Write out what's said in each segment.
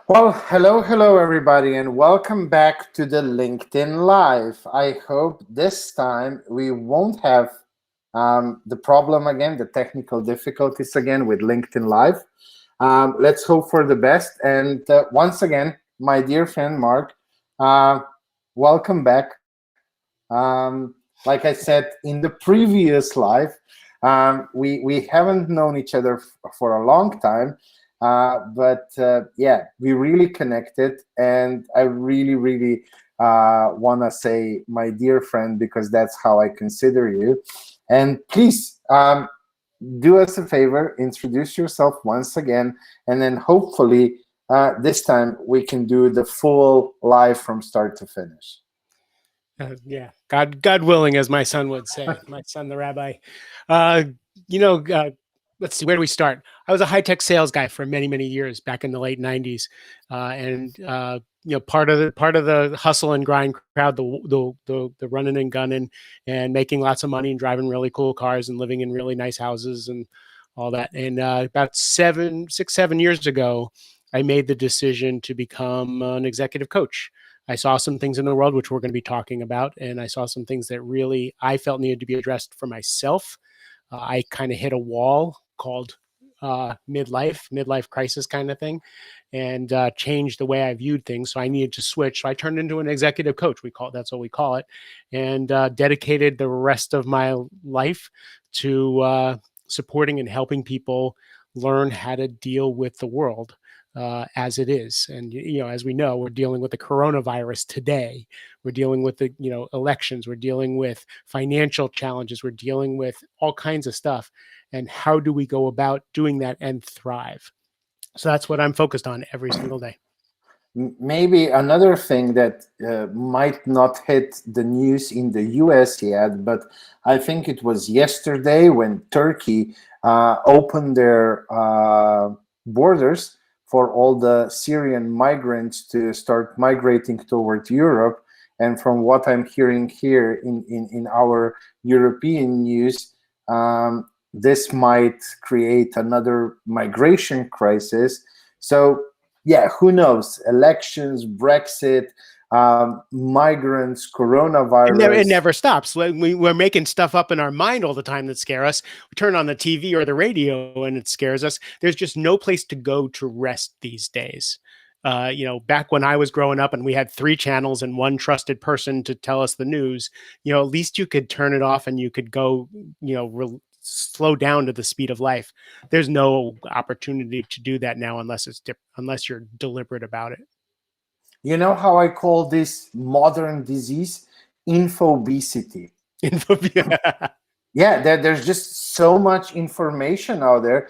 Well, hello, everybody, and welcome back to the LinkedIn Live. I hope this time we won't have the problem again, the technical difficulties again with LinkedIn Live. Let's hope for the best. And once again, my dear friend Mark, uh, welcome back. Like I said in the previous live, we haven't known each other for a long time, but yeah, we really connected, and I really want to say my dear friend because that's how I consider you. And please do us a favor, introduce yourself once again, and then hopefully this time we can do the full live from start to finish. Yeah, God willing, as my son would say, my son, the rabbi. Uh, you know, uh, let's see, where do we start? I was a high tech sales guy for many years back in the late '90s, and part of the hustle and grind crowd, the running and gunning, and making lots of money and driving really cool cars and living in really nice houses and all that. And about 7 years ago, I made the decision to become an executive coach. I saw some things in the world which we're going to be talking about, and I saw some things that really I felt needed to be addressed for myself. I kind of hit a wall called midlife crisis kind of thing, and changed the way I viewed things. So I needed to switch. So I turned into an executive coach. That's what we call it, and dedicated the rest of my life to supporting and helping people learn how to deal with the world as it is. And as we know, we're dealing with the coronavirus today. We're dealing with the elections. We're dealing with financial challenges. We're dealing with all kinds of stuff. And how do we go about doing that and thrive? So that's what I'm focused on every single day. Maybe another thing that might not hit the news in the US yet, but I think it was yesterday when Turkey opened their borders for all the Syrian migrants to start migrating toward Europe. And from what I'm hearing here in our European news, this might create another migration crisis. So yeah, who knows? Elections, Brexit, migrants, It coronavirus. never stops. We're making stuff up in our mind all the time that scare us. We turn on the TV or the radio and it scares us. There's just no place to go to rest these days. Back when I was growing up and we had three channels and one trusted person to tell us the news, at least you could turn it off and you could go, slow down to the speed of life. There's no opportunity to do that now unless you're deliberate about it. You know how I call this modern disease? Infobesity. Infobia. Yeah, there's just so much information out there.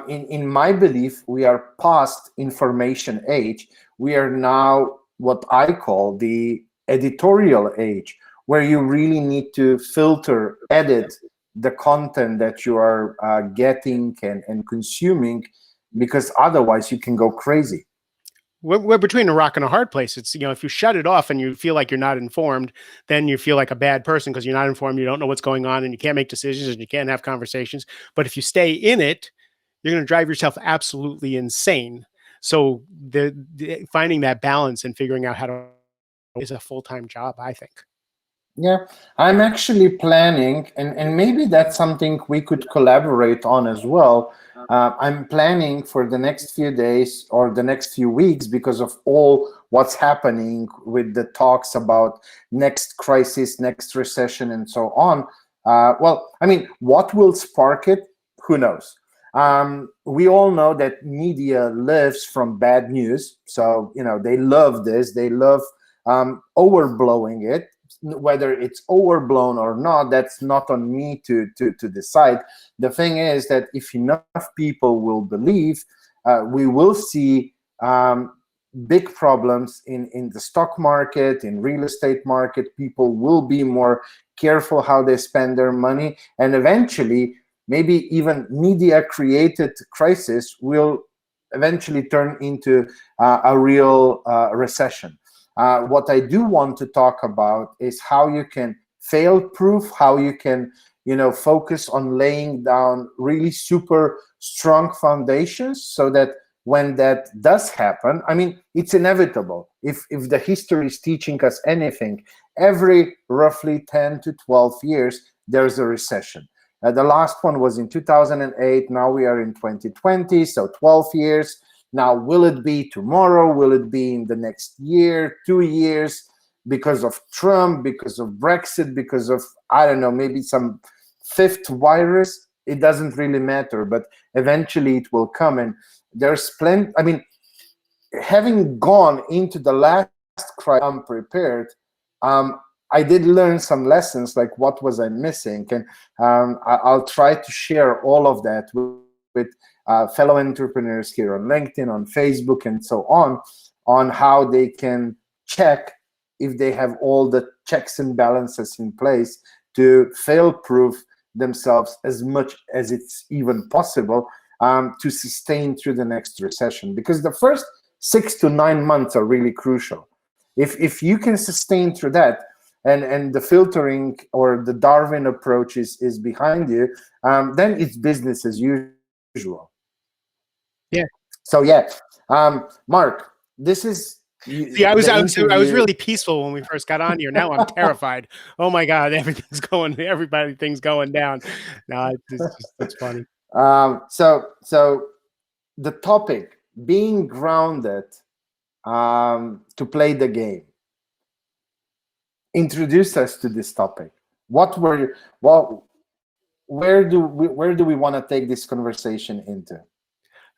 In my belief, we are past information age. We are now what I call the editorial age, where you really need to filter, edit the content that you are getting and consuming, because otherwise you can go crazy. We're between a rock and a hard place. It's, if you shut it off and you feel like you're not informed, then you feel like a bad person because you're not informed. You don't know what's going on and you can't make decisions and you can't have conversations. But if you stay in it, you're going to drive yourself absolutely insane. So finding that balance and figuring out how to is a full-time job, I think. Yeah, I'm actually planning, and maybe that's something we could collaborate on as well. I'm planning for the next few days or the next few weeks because of all what's happening with the talks about next crisis, next recession, and so on. Well, I mean, what will spark it? Who knows? We all know that media lives from bad news. So, they love this, they love overblowing it. Whether it's overblown or not, that's not on me to decide. The thing is that if enough people will believe, we will see big problems in the stock market, in real estate market. People will be more careful how they spend their money, and eventually maybe even media created crisis will eventually turn into a real recession. What I do want to talk about is how you can fail proof, how you can, focus on laying down really super strong foundations so that when that does happen, I mean, it's inevitable. If the history is teaching us anything, every roughly 10 to 12 years, there's a recession. The last one was in 2008. Now we are in 2020, so 12 years. Now, will it be tomorrow? Will it be in the next year, 2 years? Because of Trump, because of Brexit, because of, I don't know, maybe some fifth virus? It doesn't really matter, but eventually it will come. And there's plenty, I mean, having gone into the last crisis unprepared, I did learn some lessons, like what was I missing, and I'll try to share all of that with fellow entrepreneurs here on LinkedIn, on Facebook, and so on how they can check if they have all the checks and balances in place to fail-proof themselves as much as it's even possible, to sustain through the next recession. Because the first 6 to 9 months are really crucial. If you can sustain through that, and the filtering or the Darwin approach is behind you, then it's business as usual. Yeah. So yeah, Mark, this is See, I was the I was I was interview. really peaceful when we first got on here. Now I'm terrified. Oh my God, everything's going down. No, it's funny. So the topic, being grounded to play the game. Introduce us to this topic. What were well, where do we want to take this conversation into?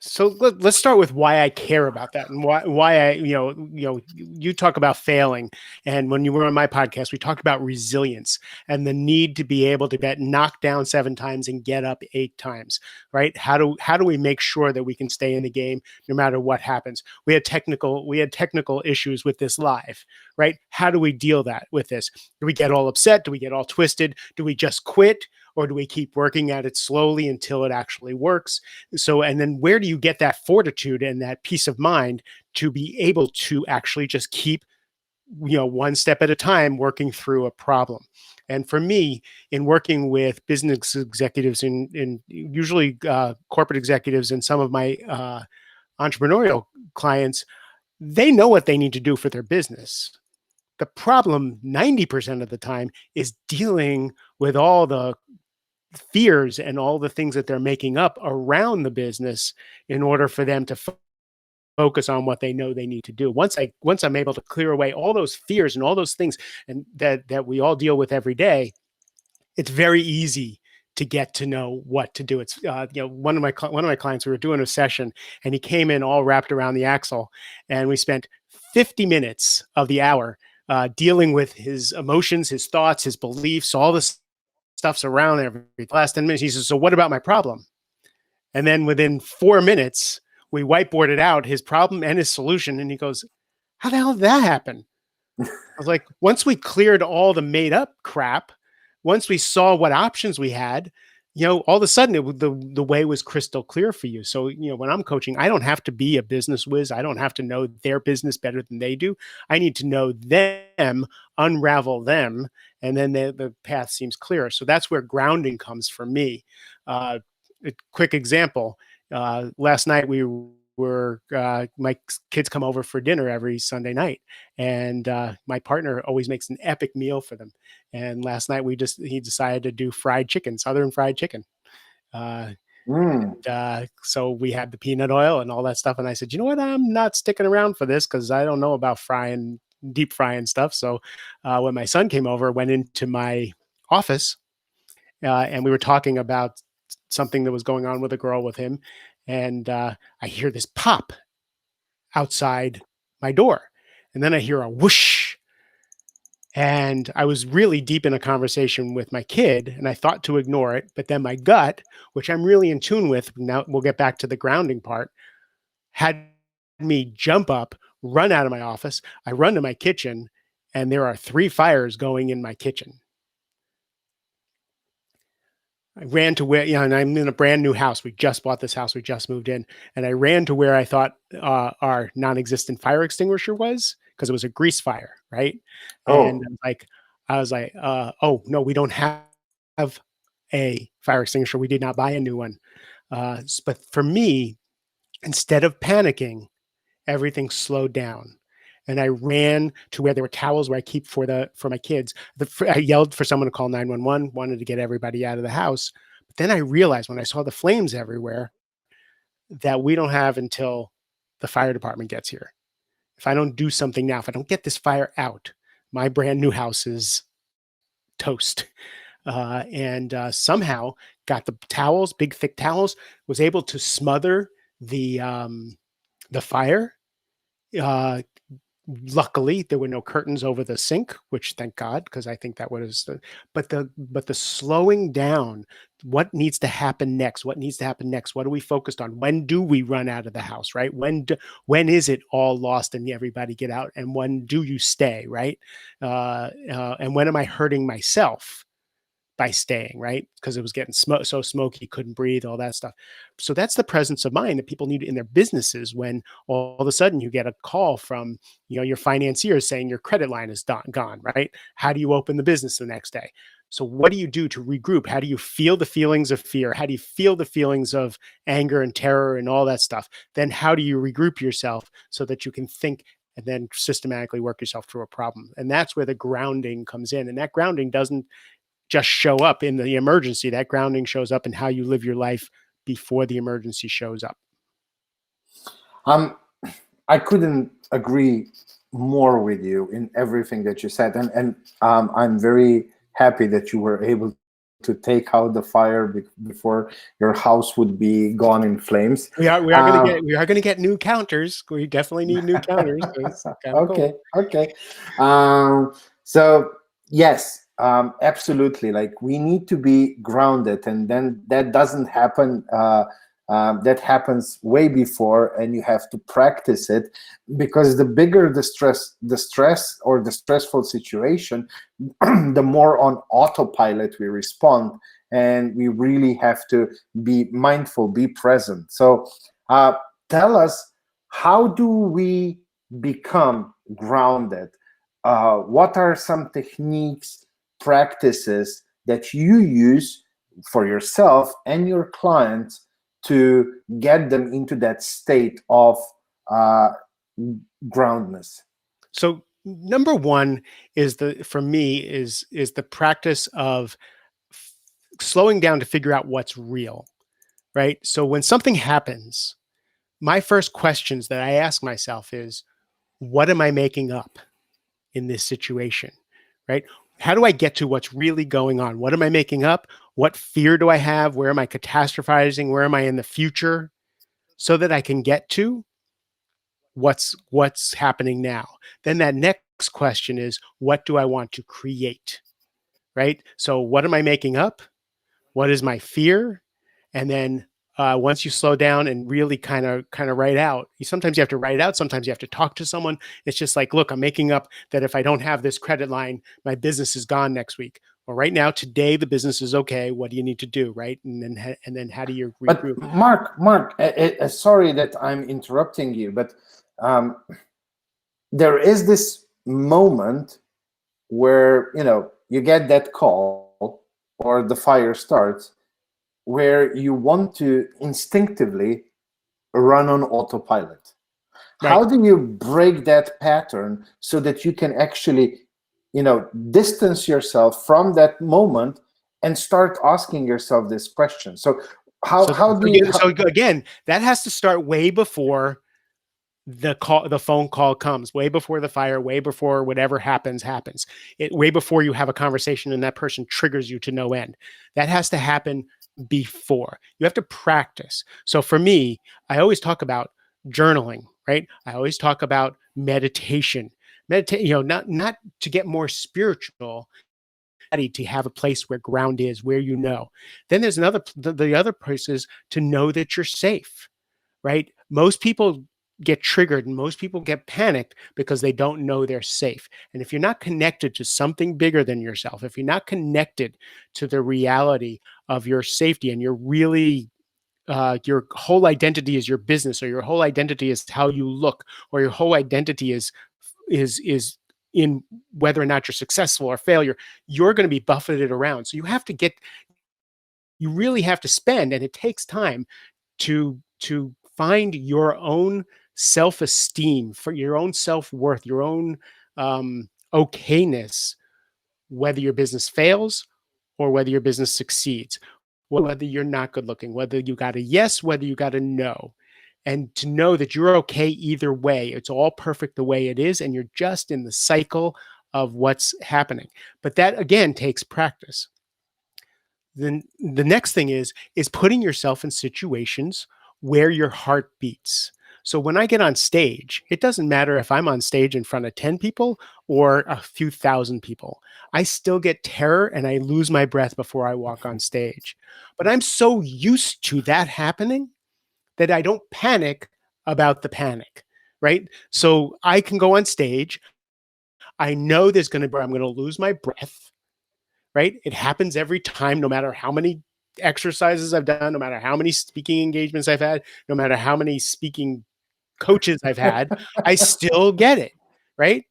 So let's start with why I care about that, and why I you talk about failing, and when you were on my podcast, we talked about resilience and the need to be able to get knocked down 7 times and get up 8 times. Right? How do we make sure that we can stay in the game no matter what happens? We had technical issues with this live. Right? How do we deal that with this? Do we get all upset? Do we get all twisted? Do we just quit? Or do we keep working at it slowly until it actually works? So, and then where do you get that fortitude and that peace of mind to be able to actually just keep, one step at a time working through a problem? And for me, in working with business executives and usually corporate executives and some of my entrepreneurial clients, they know what they need to do for their business. The problem 90% of the time is dealing with all the fears and all the things that they're making up around the business in order for them to focus on what they know they need to do. Once I'm able to clear away all those fears and all those things and that we all deal with every day, it's very easy to get to know what to do. It's one of my clients, we were doing a session and he came in all wrapped around the axle, and we spent 50 minutes of the hour dealing with his emotions, his thoughts, his beliefs, all this stuff's around every last 10 minutes. He says, so what about my problem? And then within 4 minutes, we whiteboarded out his problem and his solution. And he goes, how the hell did that happen? I was like, once we cleared all the made up crap, once we saw what options we had, all of a sudden the way was crystal clear for you. So, when I'm coaching, I don't have to be a business whiz. I don't have to know their business better than they do. I need to know them, unravel them, and then the path seems clearer. So that's where grounding comes for me. A quick example. Last night we were my kids come over for dinner every Sunday night, and my partner always makes an epic meal for them. And last night he decided to do fried chicken, southern fried chicken. Uh, so we had the peanut oil and all that stuff. And I said, you know what? I'm not sticking around for this because I don't know about deep frying stuff. So when my son came over, went into my office and we were talking about something that was going on with a girl with him. And I hear this pop outside my door. And then I hear a whoosh. And I was really deep in a conversation with my kid, and I thought to ignore it. But then my gut, which I'm really in tune with, now we'll get back to the grounding part, had me jump up, run out of my office. I run to my kitchen, and there are 3 fires going in my kitchen. I ran to where, and I'm in a brand new house. We just bought this house. We just moved in. And I ran to where I thought our non-existent fire extinguisher was, because it was a grease fire, right? And I was like, oh, no, we don't have a fire extinguisher. We did not buy a new one. But for me, Instead of panicking, everything slowed down. And I ran to where there were towels where I keep for my kids. I yelled for someone to call 911, wanted to get everybody out of the house. But then I realized when I saw the flames everywhere that we don't have until the fire department gets here. If I don't do something now, if I don't get this fire out, my brand new house is toast. And somehow got the towels, big thick towels, was able to smother the fire. Uh, Luckily, there were no curtains over the sink, which thank God, because I think that was but the slowing down. What needs to happen next? What needs to happen next? What are we focused on? When do we run out of the house? Right? When is it all lost and everybody get out? And when do you stay? Right? And when am I hurting myself by staying, right? Because it was getting so smoky, couldn't breathe, all that stuff. So that's the presence of mind that people need in their businesses when all of a sudden you get a call from, your financier saying your credit line is gone, right? How do you open the business the next day? So what do you do to regroup? How do you feel the feelings of fear? How do you feel the feelings of anger and terror and all that stuff? Then how do you regroup yourself so that you can think and then systematically work yourself through a problem? And that's where the grounding comes in. And that grounding doesn't just show up in the emergency. That grounding shows up in how you live your life before the emergency shows up. I couldn't agree more with you in everything that you said, and I'm very happy that you were able to take out the fire before your house would be gone in flames. We are going to get new counters. We definitely need new counters. It's kind of cool. Okay. So yes, absolutely. Like we need to be grounded, and then that doesn't happen. That happens way before, and you have to practice it, because the bigger the stress or the stressful situation, the more on autopilot we respond, and we really have to be mindful, be present. So tell us, how do we become grounded? What are some techniques, practices that you use for yourself and your clients to get them into that state of groundness? So number one is for me is the practice of slowing down to figure out what's real, right? So when something happens, my first questions that I ask myself is, what am I making up in this situation, right? How do I get to what's really going on? What am I making up? What fear do I have? Where am I catastrophizing? Where am I in the future? So that I can get to what's happening now. Then that next question is, what do I want to create, right? So what am I making up? What is my fear? And then once you slow down and really kind of write out, sometimes you have to write it out. Sometimes you have to talk to someone. It's just like, look, I'm making up that if I don't have this credit line, my business is gone next week. Well, right now, today, the business is okay. What do you need to do, right? And then how do you regroup? But Mark, sorry that I'm interrupting you, but there is this moment where you get that call or the fire starts, where you want to instinctively run on autopilot. Right. How do you break that pattern so that you can actually distance yourself from that moment and start asking yourself this question? So again, that has to start way before the phone call comes, way before the fire, way before whatever happens, way before you have a conversation and that person triggers you to no end. That has to happen before. You have to practice. So for me, I always talk about journaling, right? I always talk about meditation. Not to get more spiritual, to have a place where ground is, where Then there's the other place is to know that you're safe, right? Most people get triggered and most people get panicked because they don't know they're safe. And if you're not connected to something bigger than yourself, if you're not connected to the reality of your safety, and you're really your whole identity is your business, or your whole identity is how you look, or your whole identity is in whether or not you're successful or failure, you're going to be buffeted around. So you really have to spend, and it takes time to find your own self-esteem, for your own self-worth, your own okayness, whether your business fails or whether your business succeeds, whether you're not good looking, whether you got a yes, whether you got a no. And to know that you're okay either way. It's all perfect the way it is, and you're just in the cycle of what's happening. But that again takes practice. Then the next thing is putting yourself in situations where your heart beats. So when I get on stage, it doesn't matter if I'm on stage in front of 10 people or a few thousand people. I still get terror and I lose my breath before I walk on stage. But I'm so used to that happening that I don't panic about the panic, right? So I can go on stage. I know I'm going to lose my breath, right? It happens every time, no matter how many exercises I've done, no matter how many speaking engagements I've had, no matter how many speaking coaches I've had, I still get it, right?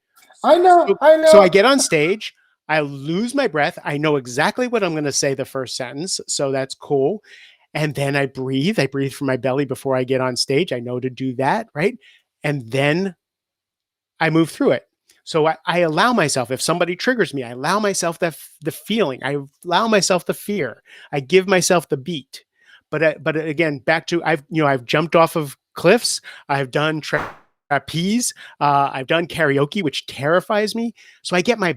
I know, So, I so I know. get on stage, I lose my breath. I know exactly what I'm going to say the first sentence. So that's cool. And then I breathe. I breathe from my belly before I get on stage. I know to do that, right? And then I move through it. So I allow myself, if somebody triggers me, I allow myself the feeling. I allow myself the fear. I give myself the beat. But again, back to I've jumped off of cliffs. I've done trapeze. I've done karaoke, which terrifies me. So I get my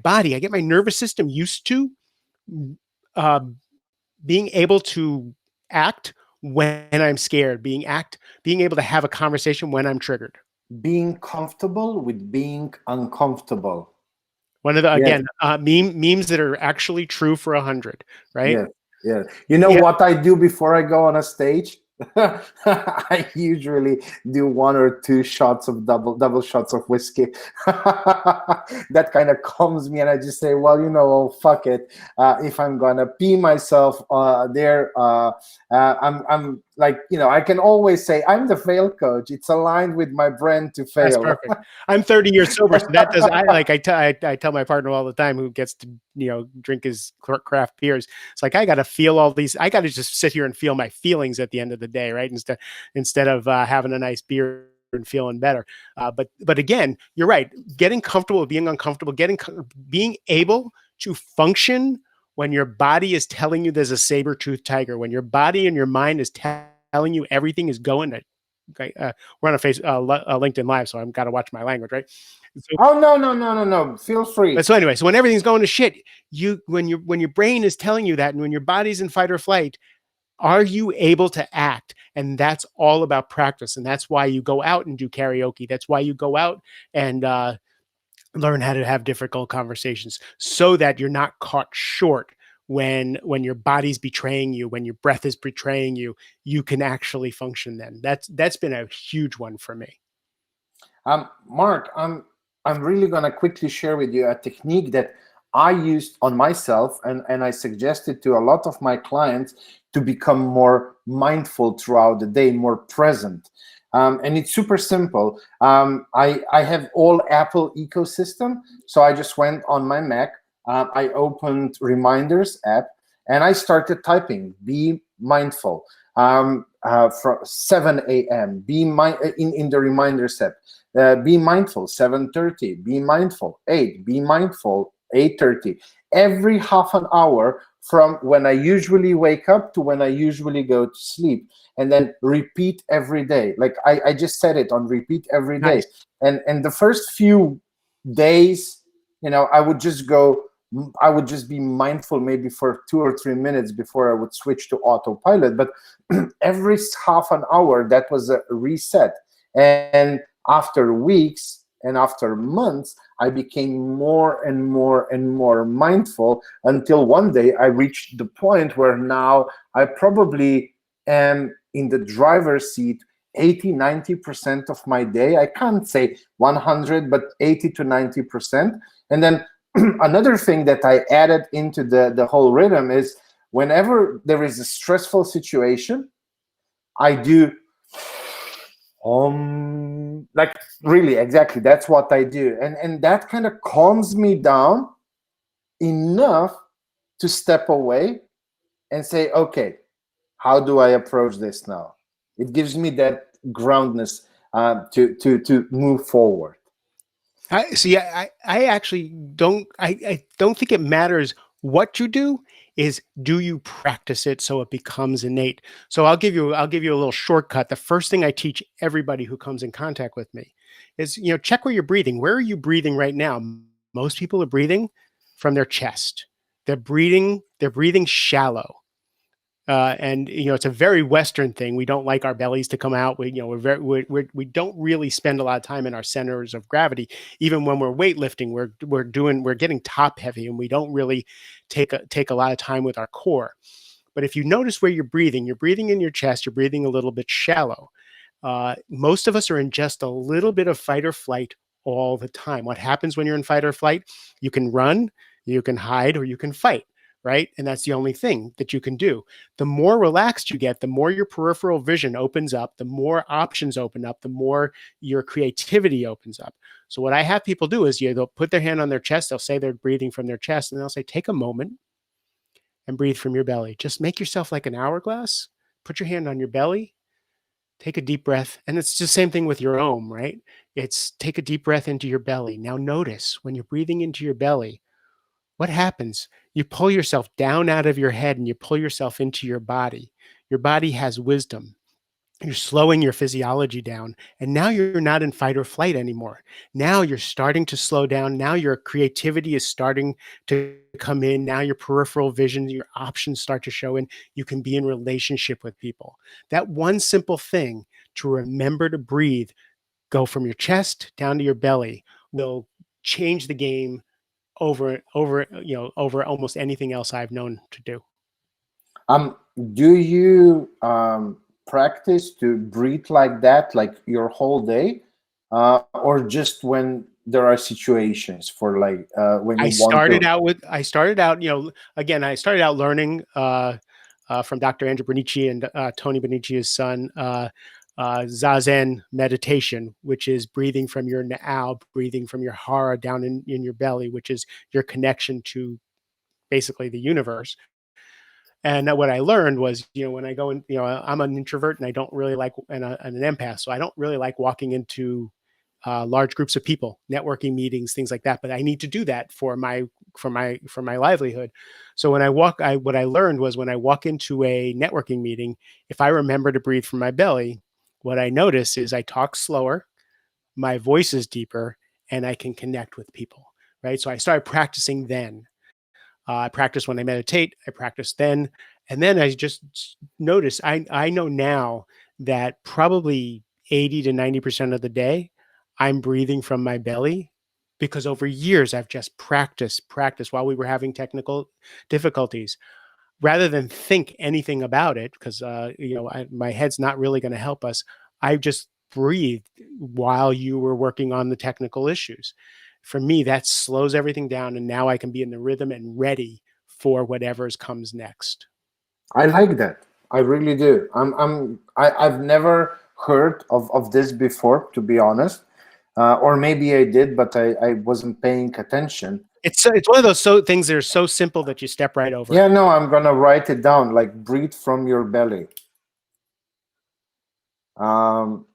nervous system used to uh, being able to act when I'm scared, being able to have a conversation when I'm triggered. Being comfortable with being uncomfortable. One of the Yes, again memes that are actually true for 100, right? yes, yes. You know Yeah, what I do before I go on a stage? I usually do one or two shots of double shots of whiskey. That kind of calms me, and I just say, well, oh, fuck it. If I'm gonna pee myself there, I'm like, I can always say I'm the fail coach. It's aligned with my brand to that's fail. perfect. I'm 30 years sober, so that does I tell my partner all the time who gets to drink his craft beers. It's like I got to feel all these. I got to just sit here and feel my feelings at the end of the day, right? Instead of having a nice beer and feeling better. But again, you're right. Getting comfortable with being uncomfortable, being able to function when your body is telling you there's a saber-toothed tiger, when your body and your mind is telling you everything is going to. Okay, we're on a LinkedIn Live, so I've got to watch my language, right? So, Oh, no, no, no, no, no. Feel free. but so anyway, so when everything's going to shit, when your brain is telling you that, and when your body's in fight or flight, are you able to act? And that's all about practice, and that's why you go out and do karaoke. That's why you go out and learn how to have difficult conversations, so that you're not caught short when your body's betraying you, when your breath is betraying you. You can actually function then. That's been a huge one for me. Mark, I'm really gonna quickly share with you a technique that I used on myself, and I suggested to a lot of my clients to become more mindful throughout the day, more present. And it's super simple. I have all Apple ecosystem, so I just went on my Mac. I opened Reminders app, and I started typing. Be mindful. From 7 a.m. In the Reminders app. Be mindful 7:30. Be mindful 8. Be mindful 8:30. Every half an hour from when I usually wake up to when I usually go to sleep, and then repeat every day. Like I just said it on repeat every day. Nice. And the first few days, I would just go. I would just be mindful maybe for 2 or 3 minutes before I would switch to autopilot. But every half an hour, that was a reset. And after weeks and after months, I became more and more and more mindful until one day I reached the point where now I probably am in the driver's seat 80-90% of my day. I can't say 100, but 80 to 90%. And then another thing that I added into the whole rhythm is whenever there is a stressful situation, I do like really exactly that's what I do, and that kind of calms me down enough to step away and say, okay, how do I approach this now? It gives me groundness to move forward. I see. I actually don't. I don't think it matters what you do. Is do you practice it so it becomes innate? So I'll give you a little shortcut. The first thing I teach everybody who comes in contact with me is, check where you're breathing. Where are you breathing right now? Most people are breathing from their chest. They're breathing shallow. And it's a very Western thing. We don't like our bellies to come out. We don't really spend a lot of time in our centers of gravity. Even when we're weightlifting, we're getting top heavy, and we don't really take a lot of time with our core. But if you notice where you're breathing in your chest. You're breathing a little bit shallow. Most of us are in just a little bit of fight or flight all the time. What happens when you're in fight or flight? You can run, you can hide, or you can fight, right? And that's the only thing that you can do. The more relaxed you get, the more your peripheral vision opens up, the more options open up, the more your creativity opens up. So what I have people do is they'll put their hand on their chest, they'll say they're breathing from their chest, and they'll say, take a moment and breathe from your belly. Just make yourself like an hourglass, put your hand on your belly, take a deep breath. And it's the same thing with your ohm, right? It's take a deep breath into your belly. Now notice when you're breathing into your belly, what happens? You pull yourself down out of your head and you pull yourself into your body. Your body has wisdom. You're slowing your physiology down. And now you're not in fight or flight anymore. Now you're starting to slow down. Now your creativity is starting to come in. Now your peripheral vision, your options start to show in. You can be in relationship with people. That one simple thing to remember to breathe, go from your chest down to your belly, will change the game over almost anything else I've known to do. Um, do you practice to breathe like that, like your whole day, or just when there are situations for like when you want to? I started out, again, I started out learning from Dr. Andrew Benici and Tony Benici's son, Zazen meditation, which is breathing from your Naal, breathing from your Hara down in your belly, which is your connection to basically the universe. And what I learned was, when I go in, I'm an introvert and I don't really like, and an empath, so I don't really like walking into large groups of people, networking meetings, things like that. But I need to do that for my livelihood. So what I learned was when I walk into a networking meeting, if I remember to breathe from my belly, what I notice is I talk slower, my voice is deeper, and I can connect with people. Right. So I started practicing then. I practice when I meditate. I practice then, and then I just notice. I know now that probably 80 to 90% of the day, I'm breathing from my belly, because over years I've just practiced while we were having technical difficulties, rather than think anything about it, because my head's not really going to help us. I just breathed while you were working on the technical issues. For me, that slows everything down, and now I can be in the rhythm and ready for whatever's comes next. I like that. I really do. I've never heard of this before, to be honest. Or maybe I did, but I wasn't paying attention. It's one of those things that are so simple that you step right over Yeah, it. no, I'm gonna write it down. Like breathe from your belly. Um,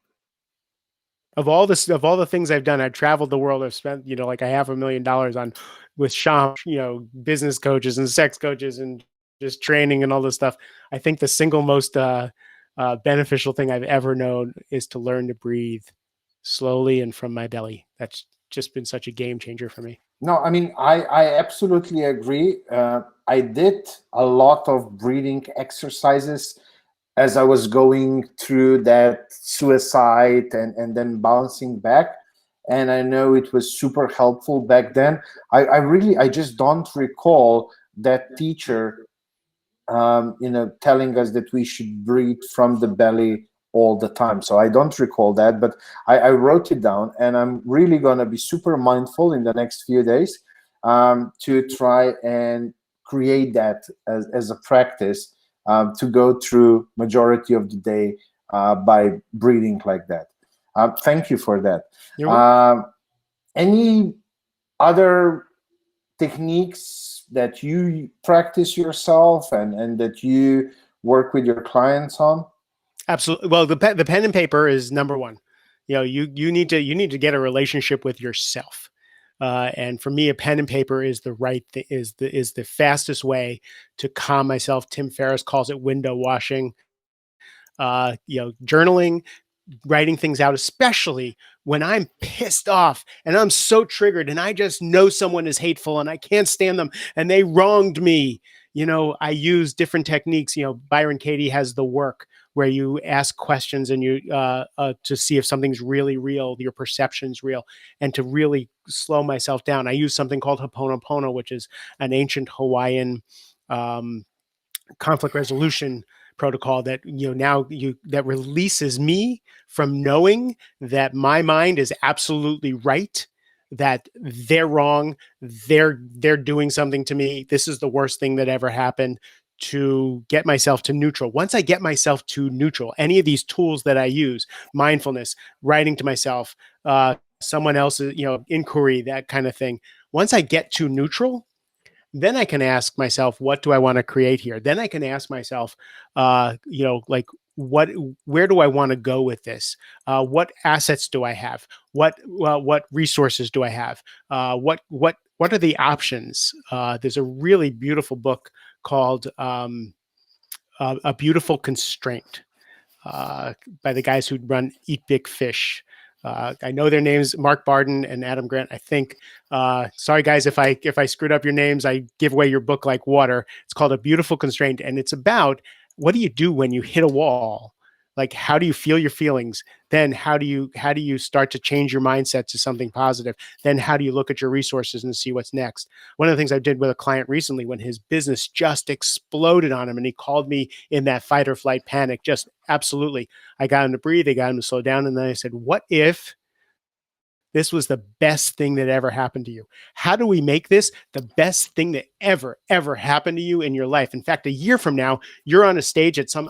Of all the things I've done, I've traveled the world. I've spent, like I have $1 million on with Sham, business coaches and sex coaches and just training and all this stuff. I think the single most beneficial thing I've ever known is to learn to breathe slowly and from my belly. That's just been such a game changer for me. no, I mean I absolutely agree. I did a lot of breathing exercises as I was going through that suicide and then bouncing back. And I know it was super helpful back then. I just don't recall that teacher, telling us that we should breathe from the belly all the time. So I don't recall that, but I wrote it down, and I'm really gonna be super mindful in the next few days, to try and create that as a practice, to go through majority of the day by breathing like that. Thank you for that. You're welcome. Any other techniques that you practice yourself and that you work with your clients on? Absolutely. Well, the pen and paper is number one. You need to get a relationship with yourself. And for me, a pen and paper is the right is the fastest way to calm myself. Tim Ferriss calls it window washing. Journaling, writing things out, especially when I'm pissed off and I'm so triggered and I just know someone is hateful and I can't stand them and they wronged me. I use different techniques. Byron Katie has the work where you ask questions and you to see if something's really real, your perception's real, and to really slow myself down. I use something called Ho'oponopono, which is an ancient Hawaiian um, conflict resolution protocol that now you that releases me from knowing that my mind is absolutely right, that they're wrong, they're doing something to me, this is the worst thing that ever happened, to get myself to neutral. Once I get myself to neutral, any of these tools that I use, mindfulness, writing to myself, someone else's inquiry, that kind of thing, once I get to neutral, then I can ask myself, what do I want to create here? Then I can ask myself, like what, where do I want to go with this? What assets do I have? What resources do I have? What are the options? There's a really beautiful book called A Beautiful Constraint uh, by the guys who run Eat Big Fish. I know their names, Mark Barden and Adam Grant, I think. Sorry, guys, if I screwed up your names, I give away your book like water. It's called A Beautiful Constraint, and it's about what do you do when you hit a wall? Like, how do you feel your feelings? Then how do you start to change your mindset to something positive? Then how do you look at your resources and see what's next? One of the things I did with a client recently, when his business just exploded on him and he called me in that fight or flight panic, just absolutely, I got him to breathe, I got him to slow down, and then I said, what if this was the best thing that ever happened to you? How do we make this the best thing that ever happened to you in your life? In fact, a year from now, you're on a stage at some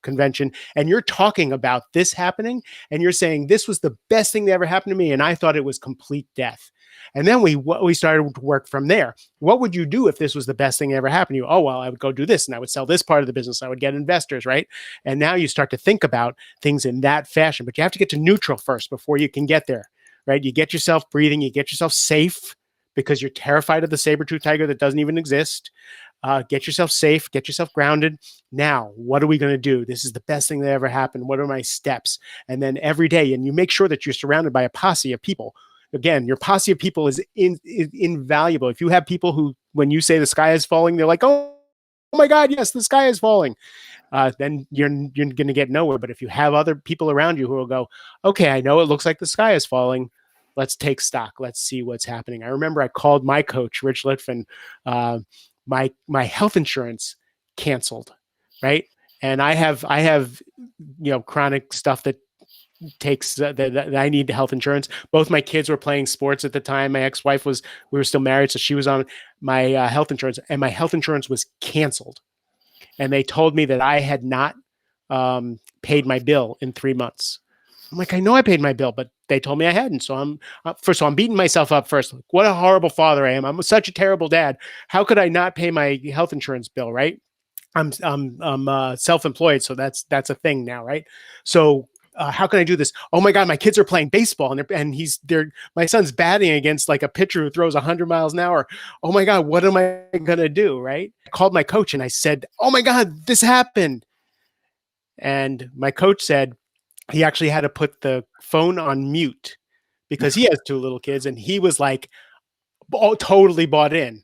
convention and you're talking about this happening and you're saying, this was the best thing that ever happened to me. And I thought it was complete death. And then we started to work from there. What would you do if this was the best thing that ever happened to you? Oh, well, I would go do this and I would sell this part of the business. I would get investors, right? And now you start to think about things in that fashion, but you have to get to neutral first before you can get there, right? You get yourself breathing, you get yourself safe because you're terrified of the saber-tooth tiger that doesn't even exist. Get yourself safe, get yourself grounded. Now, what are we going to do? This is the best thing that ever happened. What are my steps? And then every day, and you make sure that you're surrounded by a posse of people. Again, your posse of people is invaluable. If you have people who, when you say the sky is falling, they're like, oh my God, yes, the sky is falling. Then you're going to get nowhere. But if you have other people around you who will go, okay, I know it looks like the sky is falling. Let's take stock. Let's see what's happening. I remember I called my coach, Rich Litfin. My health insurance canceled, right? And I have chronic stuff that takes that I need health insurance. Both my kids were playing sports at the time. My ex-wife we were still married, so she was on my health insurance, and my health insurance was canceled. And they told me that I had not paid my bill in 3 months. I'm like, I know I paid my bill, but they told me I hadn't. So I'm beating myself up first. Like, what a horrible father I am. I'm such a terrible dad. How could I not pay my health insurance bill, right? I'm self-employed, so that's a thing now, right? So how can I do this? Oh my God, my kids are playing baseball and my son's batting against like a pitcher who throws 100 miles an hour. Oh my God, what am I gonna do? Right? I called my coach and I said, oh my God, this happened. And my coach said he actually had to put the phone on mute because he has two little kids, and he was like, totally bought in.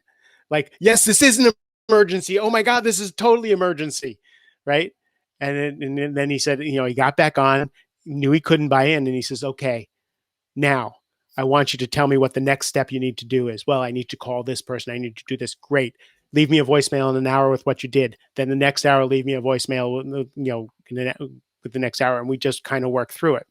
Like, yes, this is an emergency. Oh my God, this is totally emergency, right? And then he said, he got back on, knew he couldn't buy in, and he says, okay, now I want you to tell me what the next step you need to do is. Well, I need to call this person. I need to do this. Great. Leave me a voicemail in an hour with what you did. Then the next hour, leave me a voicemail, with the next hour, and we just kind of work through it.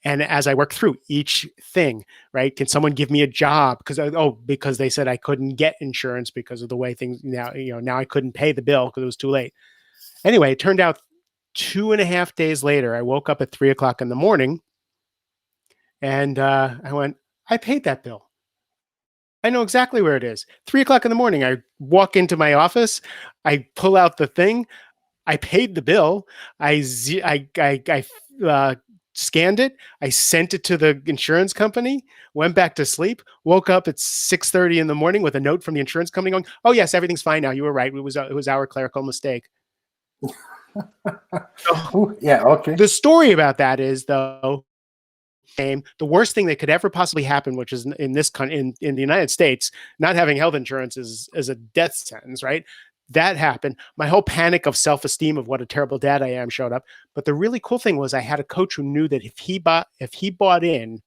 And as I work through each thing, right? Can someone give me a job? Because they said I couldn't get insurance because of the way things now I couldn't pay the bill because it was too late. Anyway, it turned out 2.5 days later, I woke up at 3:00 in the morning and I went, I paid that bill. I know exactly where it is. 3:00 in the morning, I walk into my office, I pull out the thing. I paid the bill. I scanned it. I sent it to the insurance company. Went back to sleep. Woke up at 6:30 in the morning with a note from the insurance company going, "Oh yes, everything's fine now. You were right. It was our clerical mistake." So Ooh, yeah, okay. the story about that is though, the worst thing that could ever possibly happen, which is in this in the United States, not having health insurance is a death sentence, right? That happened. My whole panic of self-esteem of what a terrible dad I am showed up. But the really cool thing was I had a coach who knew that if he bought in,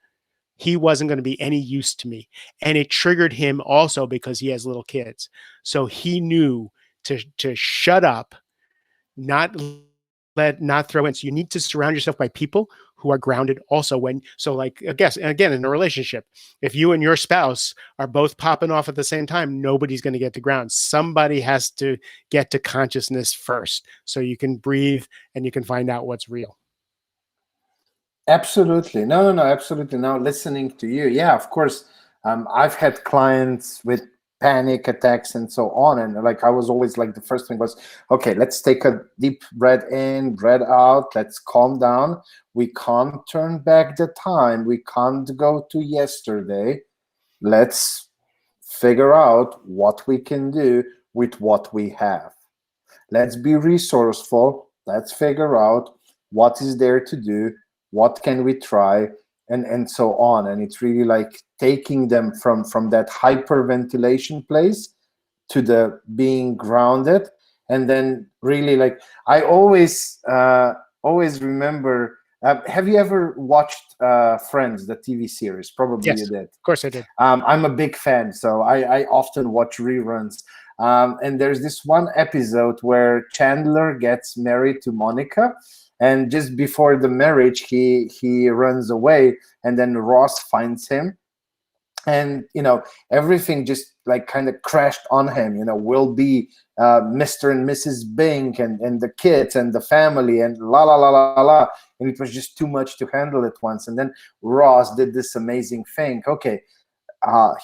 he wasn't going to be any use to me. And it triggered him also because he has little kids. So he knew to shut up, not not throw in. So you need to surround yourself by people who are grounded also when, so like, I guess, again, in a relationship, if you and your spouse are both popping off at the same time, nobody's going to get to ground. Somebody has to get to consciousness first so you can breathe and you can find out what's real. Absolutely. No, no, no, absolutely. Now, listening to you, yeah, of course. I've had clients with panic attacks and so on. And like, I was always like, the first thing was, okay, let's take a deep breath in, breath out. Let's calm down. We can't turn back the time. We can't go to yesterday. Let's figure out what we can do with what we have. Let's be resourceful. Let's figure out what is there to do, what can we try, and so on. And it's really like taking them from that hyperventilation place to the being grounded. And then really like, I always remember, have you ever watched Friends, the TV series? Probably you Yes, did. of course I did. I'm a big fan, so I often watch reruns. And there's this one episode where Chandler gets married to Monica, and just before the marriage, he runs away, and then Ross finds him, and everything just like kind of crashed on him. Will be Mr. and Mrs. Bing, and the kids and the family, and la la la la la, and it was just too much to handle at once. And then Ross did this amazing thing. Okay,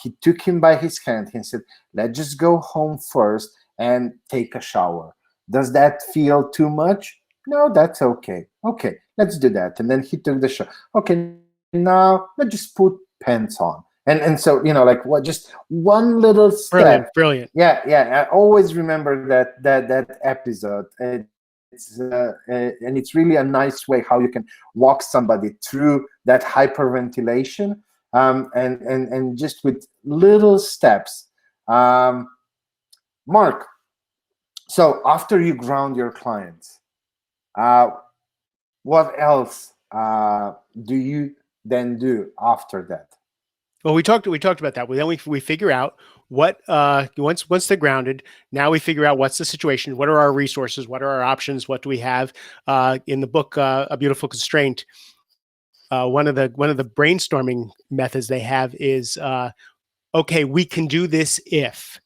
he took him by his hand. He said, let's just go home first and take a shower. Does that feel too much? No, that's okay. Okay, let's do that. And then he took the shower. Okay, now let's just put pants on. And so, like, what, just one little Brilliant, step. brilliant. Yeah, yeah. I always remember that episode. And it's really a nice way how you can walk somebody through that hyperventilation, and just with little steps. Mark, so after you ground your clients, uh, what else do you then do after that? Well, we talked about that. We figure out what once they're grounded. Now we figure out what's the situation. What are our resources? What are our options? What do we have? In the book, A Beautiful Constraint, one of the brainstorming methods they have is, okay, we can do this if,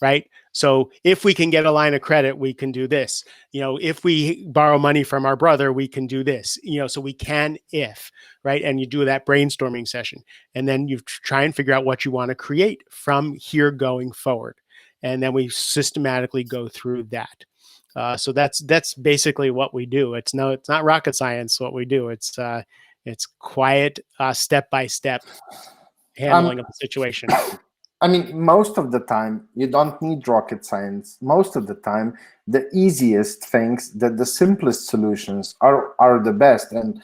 right? So if we can get a line of credit, we can do this. If we borrow money from our brother, we can do this. So we can if, right? And you do that brainstorming session, and then you try and figure out what you want to create from here going forward, and then we systematically go through that. So that's basically what we do. It's not rocket science what we do. It's quiet, step by step handling of the situation. I mean, most of the time, you don't need rocket science. Most of the time, the easiest things, the simplest solutions are the best. And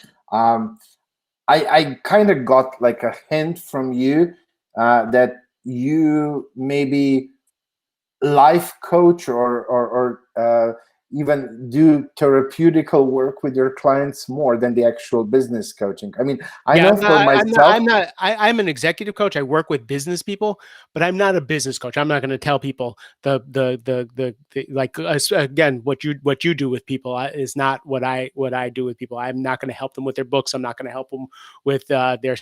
I kind of got like a hint from you that you maybe life coach, or even do therapeutical work with your clients more than the actual business coaching. I mean, I Yeah, know for myself. I'm an executive coach. I work with business people, but I'm not a business coach. I'm not going to tell people the like again, what you do with people is not what I do with people. I'm not going to help them with their books. I'm not going to help them with their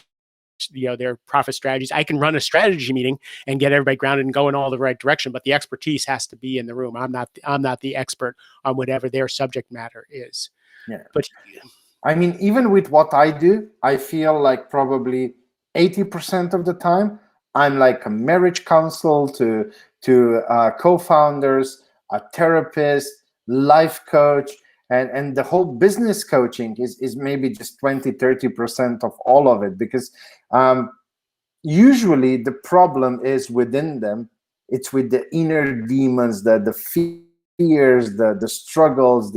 profit strategies. I can run a strategy meeting and get everybody grounded and go in all the right direction, but the expertise has to be in the room. I'm not the expert on whatever their subject matter is. Yeah. But I mean, even with what I do, I feel like probably 80% of the time, I'm like a marriage counsel to co-founders, a therapist, life coach, and the whole business coaching is maybe just 20-30% of all of it, because usually the problem is within them. It's with the inner demons, the fears, the struggles,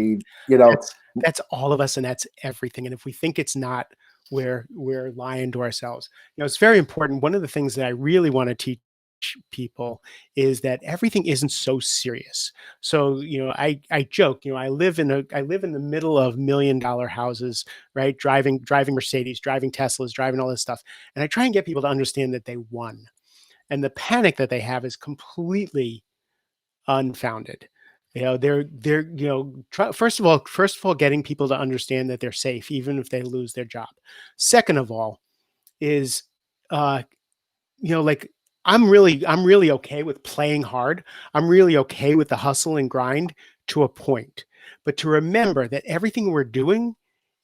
That's all of us, and that's everything. And if we think it's not, we're lying to ourselves. It's very important. One of the things that I really want to teach people is that everything isn't so serious. So, I joke, I live in the middle of $1 million houses, right? Driving Mercedes, driving Teslas, driving all this stuff. And I try and get people to understand that they won. And the panic that they have is completely unfounded. They're first of all, getting people to understand that they're safe, even if they lose their job. Second of all, is uh, like I'm really okay with playing hard. I'm really okay with the hustle and grind to a point. But to remember that everything we're doing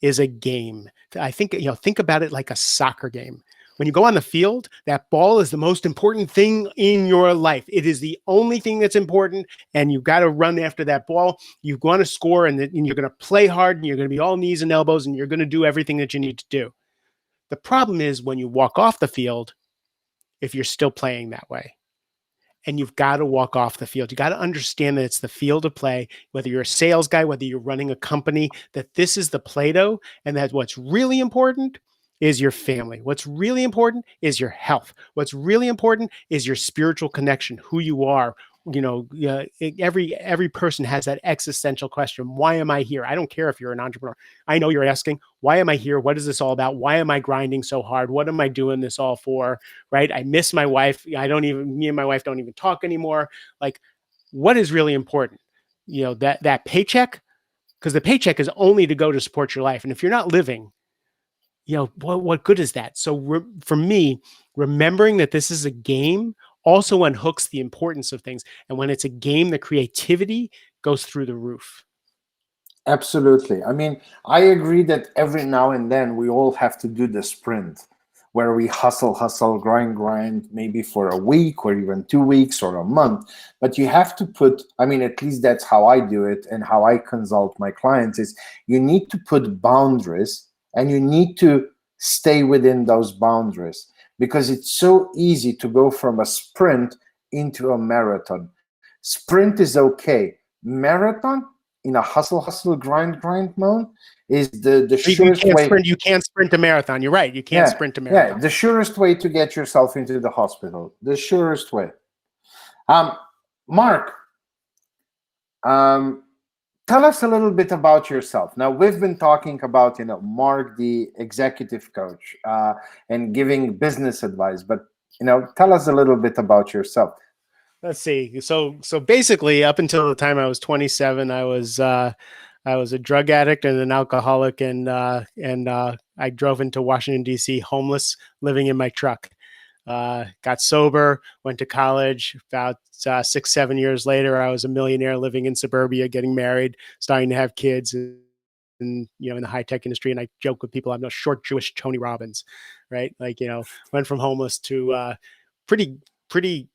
is a game. I think, think about it like a soccer game. When you go on the field, that ball is the most important thing in your life. It is the only thing that's important, and you've got to run after that ball. You want to score, and you're going to play hard, and you're going to be all knees and elbows, and you're going to do everything that you need to do. The problem is when you walk off the field, if you're still playing that way. And you've got to walk off the field. You got to understand that it's the field of play, whether you're a sales guy, whether you're running a company, that this is the Play-Doh, and that what's really important is your family. What's really important is your health. What's really important is your spiritual connection, who you are. Every person has that existential question. Why am I here? I don't care if you're an entrepreneur. I know you're asking, why am I here? What is this all about? Why am I grinding so hard? What am I doing this all for? Right? I miss my wife. Me and my wife don't even talk anymore. Like, what is really important? That paycheck, because the paycheck is only to go to support your life. And if you're not living, what good is that? So for me, remembering that this is a game also unhooks the importance of things. And when it's a game, the creativity goes through the roof. Absolutely. I mean, I agree that every now and then we all have to do the sprint where we hustle, grind, maybe for a week or even 2 weeks or a month. But you have to put, I mean, at least that's how I do it and how I consult my clients, is you need to put boundaries and you need to stay within those boundaries, because it's so easy to go from a sprint into a marathon. Sprint is okay. Marathon, in a hustle, grind mode, is the surest way. You can't sprint a marathon. You're right. You can't sprint a marathon. Yeah, the surest way to get yourself into the hospital. The surest way. Mark, tell us a little bit about yourself. Now, we've been talking about, Mark, the executive coach, and giving business advice, but, tell us a little bit about yourself. Let's see. So basically, up until the time I was 27, I was a drug addict and an alcoholic, and I drove into Washington, D.C. homeless, living in my truck. Got sober, went to college. About 6-7 years later, I was a millionaire living in suburbia, getting married, starting to have kids, and in the high tech industry. And I joke with people, I'm no short Jewish Tony Robbins, right? Like, went from homeless to pretty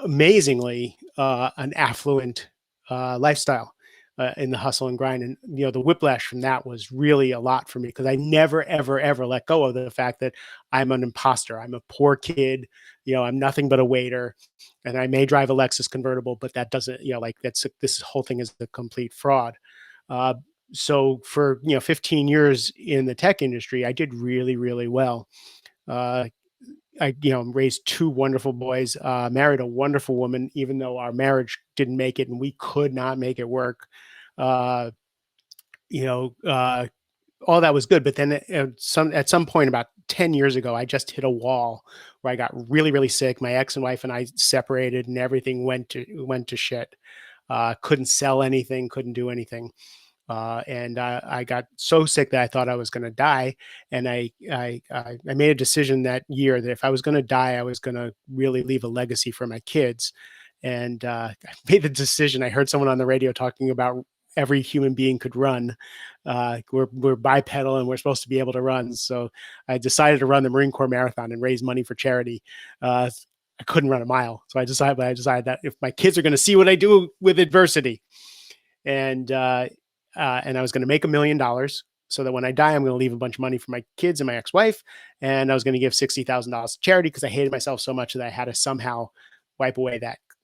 amazingly an affluent lifestyle in the hustle and grind. And, the whiplash from that was really a lot for me, because I never, ever, ever let go of the fact that I'm an imposter. I'm a poor kid. I'm nothing but a waiter, and I may drive a Lexus convertible, but that doesn't, this whole thing is a complete fraud. So for, 15 years in the tech industry, I did really, really well. I raised 2 wonderful boys, married a wonderful woman, even though our marriage didn't make it and we could not make it work. Uh, all that was good. But then at some point about 10 years ago, I just hit a wall where I got really, really sick. My ex and wife and I separated, and everything went to shit. Couldn't sell anything, couldn't do anything. And I got so sick that I thought I was going to die. And I made a decision that year that if I was going to die, I was going to really leave a legacy for my kids. And I made the decision. I heard someone on the radio talking about every human being could run. We're bipedal and we're supposed to be able to run. So I decided to run the Marine Corps Marathon and raise money for charity. I couldn't run a mile. So I decided that if my kids are going to see what I do with adversity, and I was going to make $1 million so that when I die, I'm going to leave a bunch of money for my kids and my ex-wife. And I was going to give $60,000 to charity because I hated myself so much that I had to somehow wipe away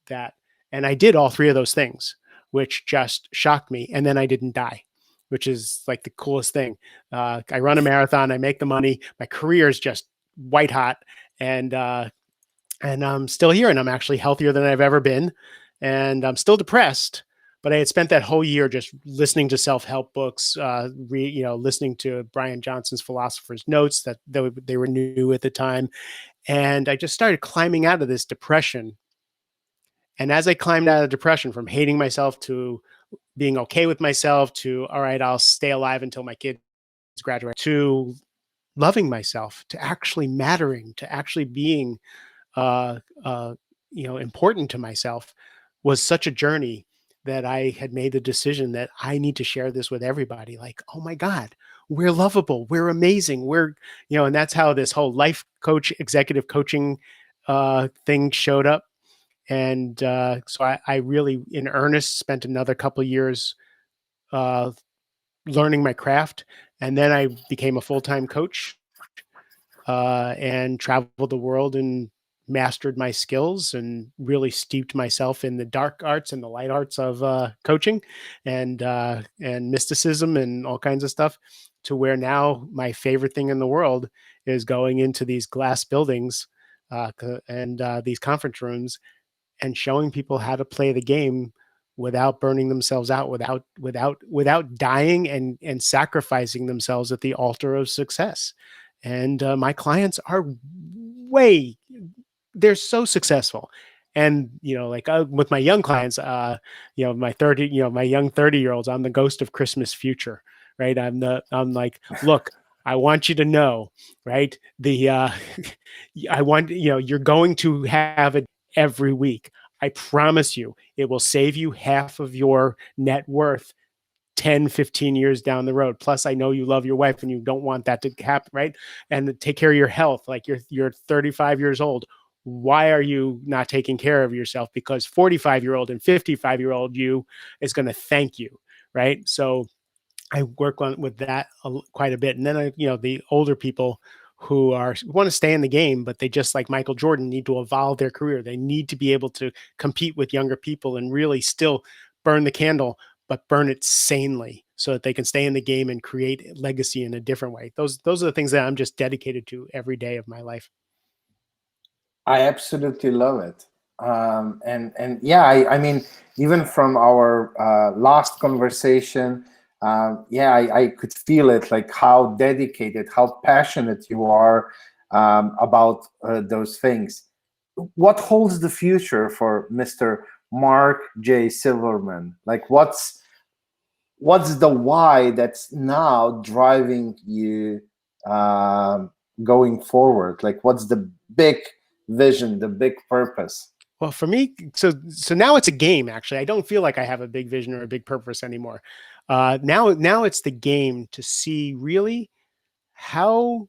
that. And I did all three of those things, which just shocked me. And then I didn't die, which is like the coolest thing. I run a marathon, I make the money, my career is just white hot, and I'm still here, and I'm actually healthier than I've ever been, and I'm still depressed. But I had spent that whole year just listening to self-help books, listening to Brian Johnson's Philosopher's Notes that they were new at the time, and I just started climbing out of this depression. And as I climbed out of depression, from hating myself to being okay with myself to, all right, I'll stay alive until my kids graduate, to loving myself, to actually mattering, to actually being uh, uh, important to myself, was such a journey that I had made the decision that I need to share this with everybody. Like, oh my God, we're lovable, we're amazing, and that's how this whole life coach, executive coaching thing showed up. And so I really, in earnest, spent another couple of years uh, learning my craft, and then I became a full-time coach and traveled the world and mastered my skills and really steeped myself in the dark arts and the light arts of coaching and mysticism and all kinds of stuff, to where now my favorite thing in the world is going into these glass buildings and these conference rooms and showing people how to play the game without burning themselves out, without dying and sacrificing themselves at the altar of success. And my clients are way, they're so successful. And like with my young clients, my young 30-year-olds, I'm the ghost of Christmas future, right? I'm like, look, I want you to know, right? I want, you're going to have it every week. I promise you, it will save you half of your net worth 10, 15 years down the road. Plus, I know you love your wife and you don't want that to happen, right? And take care of your health. Like you're 35 years old. Why are you not taking care of yourself? Because 45-year-old and 55-year-old you is going to thank you, right? So I work on with that quite a bit. And then the older people who want to stay in the game, but they, just like Michael Jordan, need to evolve their career. They need to be able to compete with younger people and really still burn the candle, but burn it sanely so that they can stay in the game and create legacy in a different way. Those are the things that I'm just dedicated to every day of my life. I absolutely love it. And yeah, I mean, even from our last conversation, yeah, I could feel it, like how dedicated, how passionate you are about those things. What holds the future for Mr. Mark J. Silverman? Like, what's the why that's now driving you going forward? Like, what's the big vision, the big purpose? Well, for me, so now it's a game. Actually, I don't feel like I have a big vision or a big purpose anymore. Now it's the game to see really how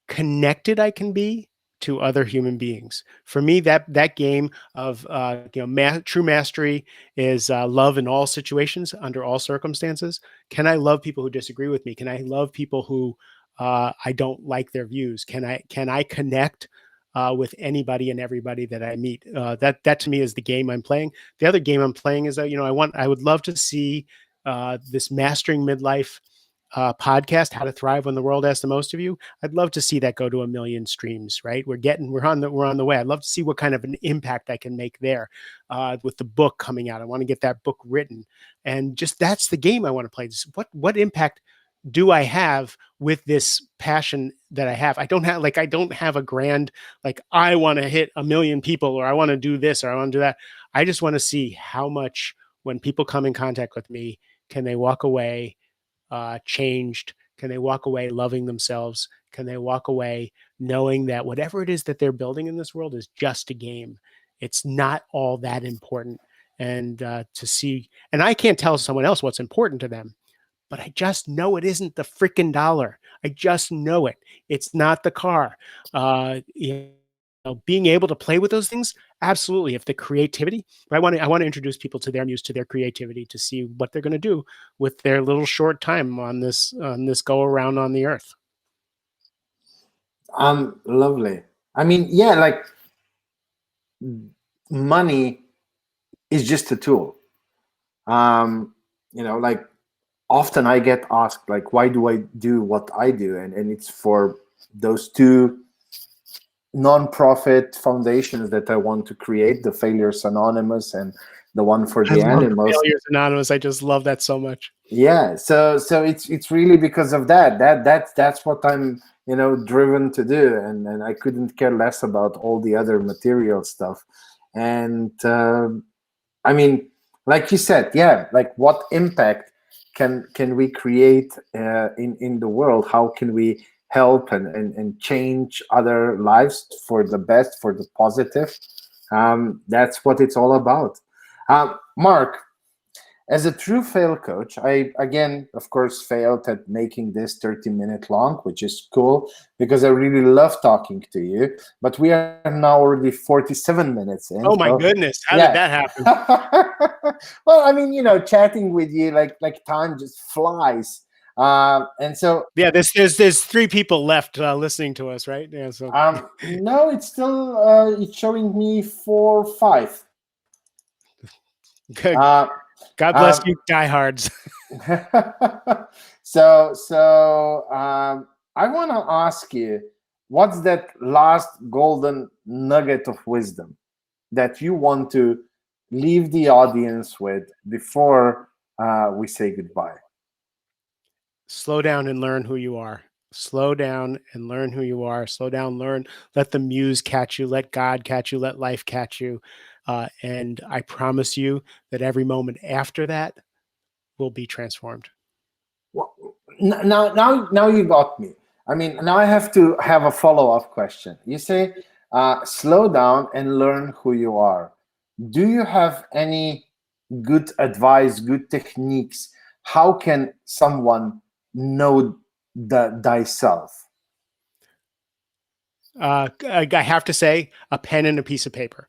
connected I can be to other human beings. For me, that game of true mastery is love in all situations, under all circumstances. Can I love people who disagree with me? Can I love people who I don't like their views? Can I connect with anybody and everybody that I meet? That to me is the game I'm playing. The other game I'm playing is that I would love to see this Mastering Midlife podcast, How to Thrive When the World Asks the Most of You. I'd love to see that go to 1 million streams, right? We're on the way. I'd love to see what kind of an impact I can make there with the book coming out. I want to get that book written. And just, that's the game I want to play. What impact do I have with this passion that I have? I don't have a grand, like, I want to hit 1 million people, or I want to do this, or I want to do that. I just want to see how much, when people come in contact with me, can they walk away changed? Can they walk away loving themselves? Can they walk away knowing that whatever it is that they're building in this world is just a game? It's not all that important. And to see, and I can't tell someone else what's important to them, but I just know it isn't the freaking dollar. I just know it. It's not the car. being able to play with those things, absolutely. If the creativity, but I want to introduce people to their muse, to their creativity, to see what they're going to do with their little short time on this go around on the earth. Lovely. I mean, yeah, like money is just a tool. Like often I get asked, like, why do I do what I do? And it's for those two non-profit foundations that I want to create, the Failures Anonymous and the one for I the love the animals. Failures Anonymous. I just love that so much. Yeah, so it's really because of that's what I'm driven to do, and I couldn't care less about all the other material stuff. And I mean, like you said, yeah, like what impact can we create in the world? How can we help and change other lives for the best, for the positive? That's what it's all about. Mark, as a true fail coach, I, again, of course, failed at making this 30-minute long, which is cool because I really love talking to you. But we are now already 47 minutes in. Oh my So, goodness. How did yeah. that happen? Well, I mean, chatting with you, like time just flies. And so, Yeah, there's three people left listening to us, right? Yeah. So no, it's still it's showing me 4, 5. good. Uh, God bless um, you, diehards. so I want to ask you, what's that last golden nugget of wisdom that you want to leave the audience with before we say goodbye? Slow down and learn who you are. Slow down and learn who you are. Slow down, learn. Let the muse catch you. Let God catch you. Let life catch you. And I promise you that every moment after that will be transformed. Well, now you got me. I mean, now I have to have a follow-up question. You say, slow down and learn who you are. Do you have any good advice, good techniques? How can someone know thyself? I have to say, a pen and a piece of paper.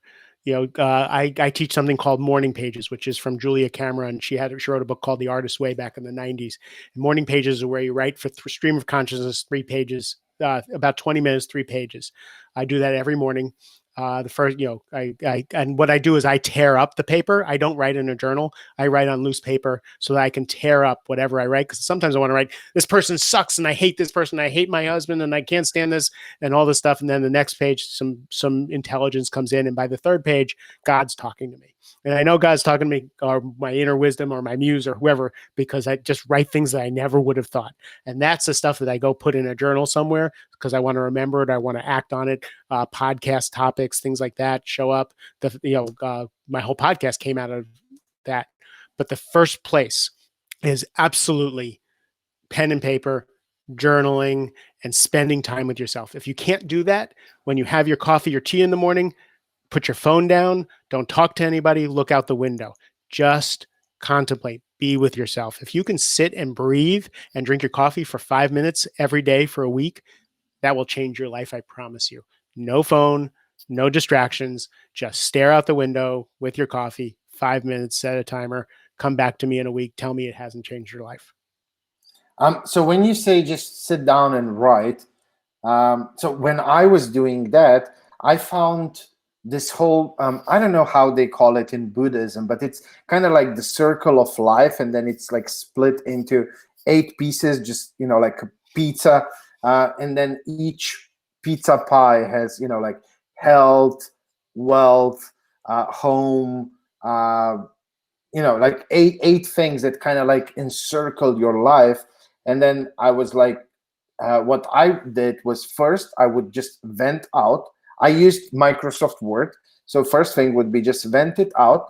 I teach something called morning pages, which is from Julia Cameron. She wrote a book called The Artist's Way back in the 90s. And morning pages are where you write for stream of consciousness, 3 pages, about 20 minutes, 3 pages. I do that every morning. The first, and what I do is I tear up the paper. I don't write in a journal. I write on loose paper so that I can tear up whatever I write. Because sometimes I want to write, this person sucks and I hate this person. I hate my husband and I can't stand this and all this stuff. And then the next page, some intelligence comes in. And by the third page, God's talking to me. And I know God's talking to me, or my inner wisdom or my muse or whoever, because I just write things that I never would have thought. And that's the stuff that I go put in a journal somewhere because I want to remember it. I want to act on it. Podcast topics, things like that show up. My whole podcast came out of that. But the first place is absolutely pen and paper, journaling, and spending time with yourself. If you can't do that, when you have your coffee or tea in the morning, put your phone down, don't talk to anybody, look out the window. Just contemplate, be with yourself. If you can sit and breathe and drink your coffee for 5 minutes every day for a week, that will change your life, I promise you. No phone, no distractions, just stare out the window with your coffee, 5 minutes, set a timer, come back to me in a week, tell me it hasn't changed your life. So when you say just sit down and write, so when I was doing that, I found this whole, I don't know how they call it in Buddhism, but it's kind of like the circle of life. And then it's like split into 8 pieces, just, like a pizza. And then each pizza pie has, like health, wealth, home, like eight things that kind of like encircle your life. And then I was like, what I did was first I would just vent out. I used Microsoft Word. So first thing would be just vent it out,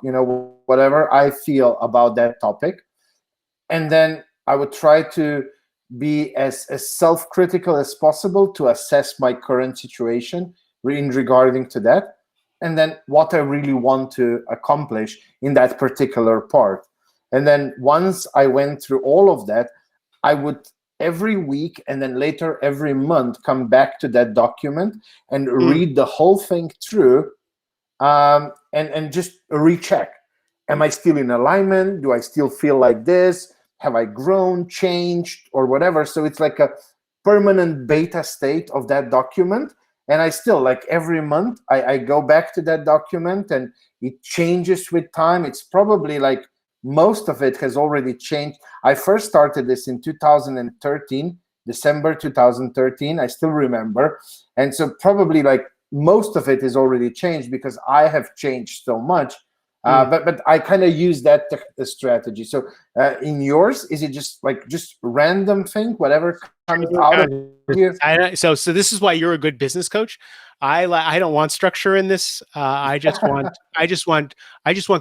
whatever I feel about that topic. And then I would try to be as self-critical as possible to assess my current situation in regarding to that. And then what I really want to accomplish in that particular part. And then once I went through all of that, I would every week and then later every month come back to that document and Mm. read the whole thing through, and just recheck. Am I still in alignment? Do I still feel like this? Have I grown, changed, or whatever? So it's like a permanent beta state of that document. And I still, like, every month, I go back to that document, and it changes with time. It's probably like most of it has already changed. I first started this in 2013, December 2013. I still remember. And so probably like most of it is already changed because I have changed so much. Mm. But I kind of use that strategy. So in yours, is it just random thing, whatever comes out of you? So this is why you're a good business coach. I don't want structure in this. I just want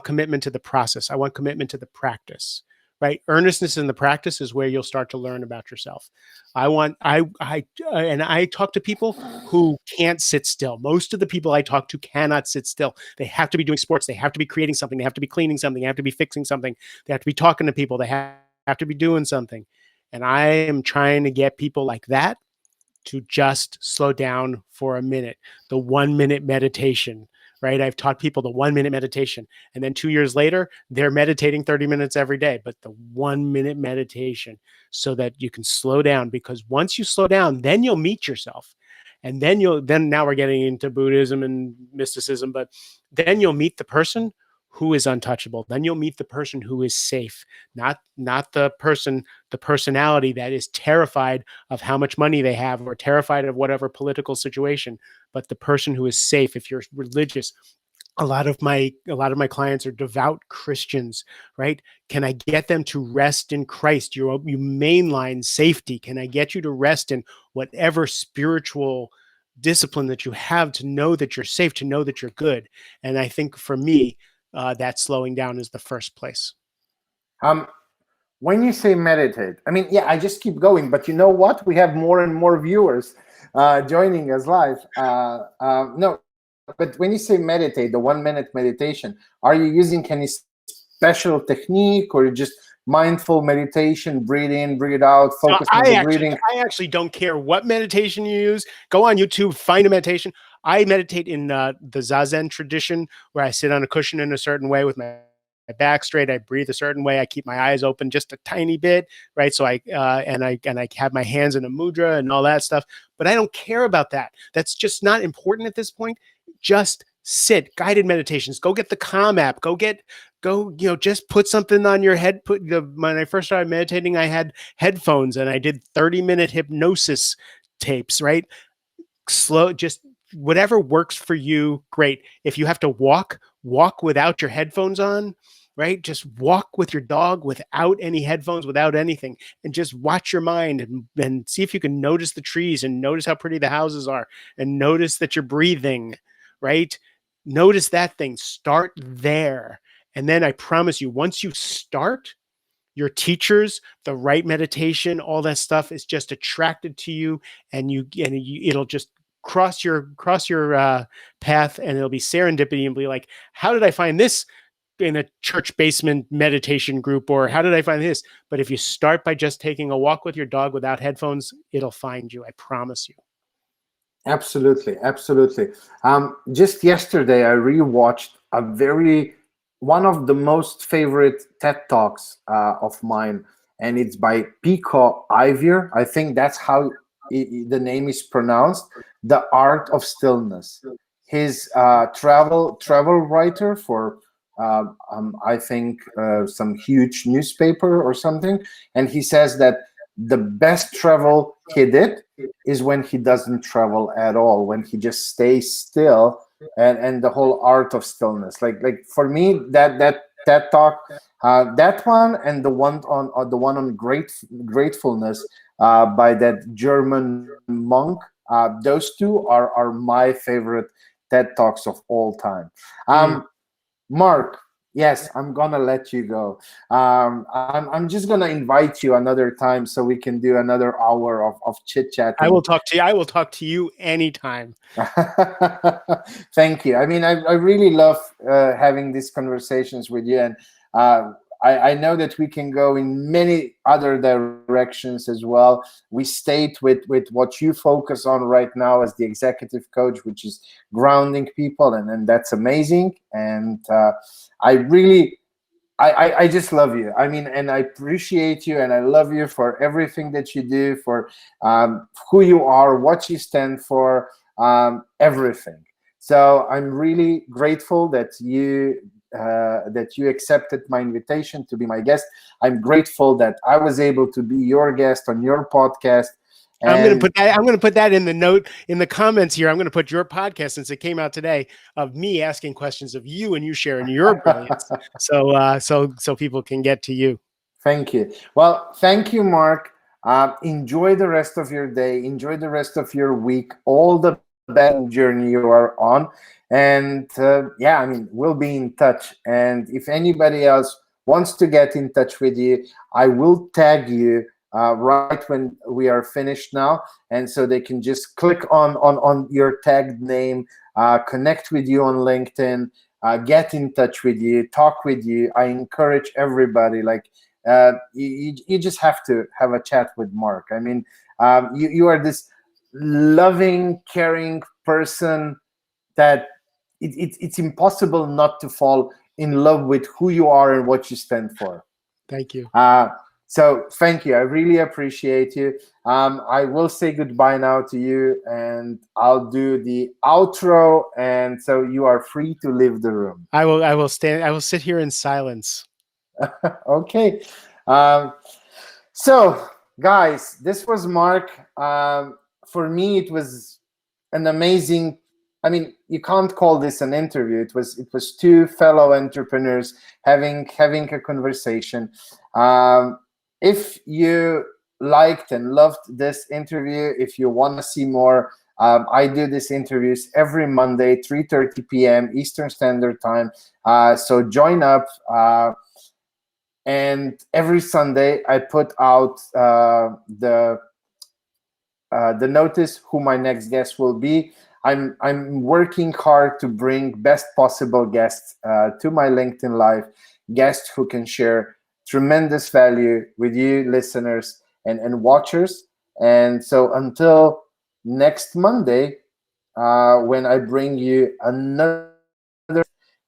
commitment to the process. I want commitment to the practice. Right, earnestness in the practice is where you'll start to learn about yourself. And I talk to people who can't sit still. Most of the people I talk to cannot sit still. They have to be doing sports. They have to be creating something. They have to be cleaning something. They have to be fixing something. They have to be talking to people. They have to be doing something. And I am trying to get people like that to just slow down for a minute. The 1 minute meditation, right? I've taught people the 1 minute meditation. And then 2 years later, they're meditating 30 minutes every day, but the 1 minute meditation so that you can slow down. Because once you slow down, then you'll meet yourself. And then now we're getting into Buddhism and mysticism, but then you'll meet the person who is untouchable. Then you'll meet the person who is safe, not the personality that is terrified of how much money they have or terrified of whatever political situation, but the person who is safe. If you're religious, a lot of my clients are devout Christians, right? Can I get them to rest in Christ? You mainline safety. Can I get you to rest in whatever spiritual discipline that you have to know that you're safe, to know that you're good? And I think for me, that slowing down is the first place. Um, when you say meditate, I mean, yeah, I just keep going, but you know what? We have more and more viewers joining us live. No, but when you say meditate, the 1 minute meditation, are you using any special technique, or just mindful meditation, breathe in, breathe out, So focus on the breathing? I actually don't care what meditation you use. Go on YouTube, find a meditation. I meditate in the Zazen tradition, where I sit on a cushion in a certain way with my back straight. I breathe a certain way. I keep my eyes open just a tiny bit, right? So I have my hands in a mudra and all that stuff. But I don't care about that. That's just not important at this point. Just sit. Guided meditations. Go get the Calm app. Just put something on your head. When I first started meditating, I had headphones and I did 30-minute hypnosis tapes, right? Slow, just whatever works for you. Great. If you have to walk without your headphones on, right? Just walk with your dog without any headphones, without anything, and just watch your mind and see if you can notice the trees and notice how pretty the houses are and notice that you're breathing, right? Notice that thing. Start there. And then I promise you, once you start, your teachers, the right meditation, all that stuff is just attracted to you, and it'll just cross your path, and it'll be serendipity and be like, how did I find this in a church basement meditation group, or how did I find this? But if you start by just taking a walk with your dog without headphones, it'll find you. I promise you. Absolutely, absolutely. Just yesterday, I rewatched one of the most favorite TED Talks of mine, and it's by Pico Ivier. I think that's how the name is pronounced. The Art of Stillness. His travel writer for I think some huge newspaper or something, and he says that the best travel he did is when he doesn't travel at all, when he just stays still, and the whole art of stillness. Like for me, that talk, that one, and the one on gratefulness by that German monk. Those two are my favorite TED talks of all time. Mark, yes, I'm gonna let you go. I'm just gonna invite you another time so we can do another hour of chit chatting. I will talk to you. I will talk to you anytime. Thank you. I mean, I really love having these conversations with you, and I know that we can go in many other directions as well. We stayed with what you focus on right now as the executive coach, which is grounding people, and that's amazing. And I really, I just love you. I mean, and I appreciate you, and I love you for everything that you do, for who you are, what you stand for, everything. So I'm really grateful that you accepted my invitation to be my guest. I'm grateful that I was able to be your guest on your podcast. And I'm gonna put that in the note in the comments here. I'm gonna put your podcast, since it came out today, of me asking questions of you and you sharing your brilliance. So people can get to you. thank you. Well, thank you, Mark. Enjoy the rest of your day. Enjoy the rest of your week. All the best journey you are on. And yeah, I mean, we'll be in touch. And if anybody else wants to get in touch with you, I will tag you right when we are finished now. And so they can just click on your tagged name, connect with you on LinkedIn, get in touch with you, talk with you. I encourage everybody, like, you just have to have a chat with Mark. I mean, you are this loving, caring person that it's impossible not to fall in love with who you are and what you stand for. Thank you. So thank you. I really appreciate you. I will say goodbye now to you, and I'll do the outro. And so you are free to leave the room. I will stand. I will sit here in silence. Okay. So, guys, this was Mark. For me, it was an amazing. I mean, you can't call this an interview. It was two fellow entrepreneurs having a conversation. If you liked and loved this interview, if you want to see more, I do these interviews every Monday, 3:30 p.m. Eastern Standard Time. So join up. And every Sunday, I put out the notice who my next guest will be. I'm working hard to bring best possible guests to my LinkedIn Live, guests who can share tremendous value with you listeners and watchers. And so until next Monday, when I bring you another,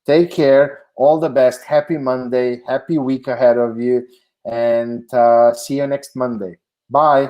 take care, all the best, happy Monday, happy week ahead of you, and see you next Monday. Bye.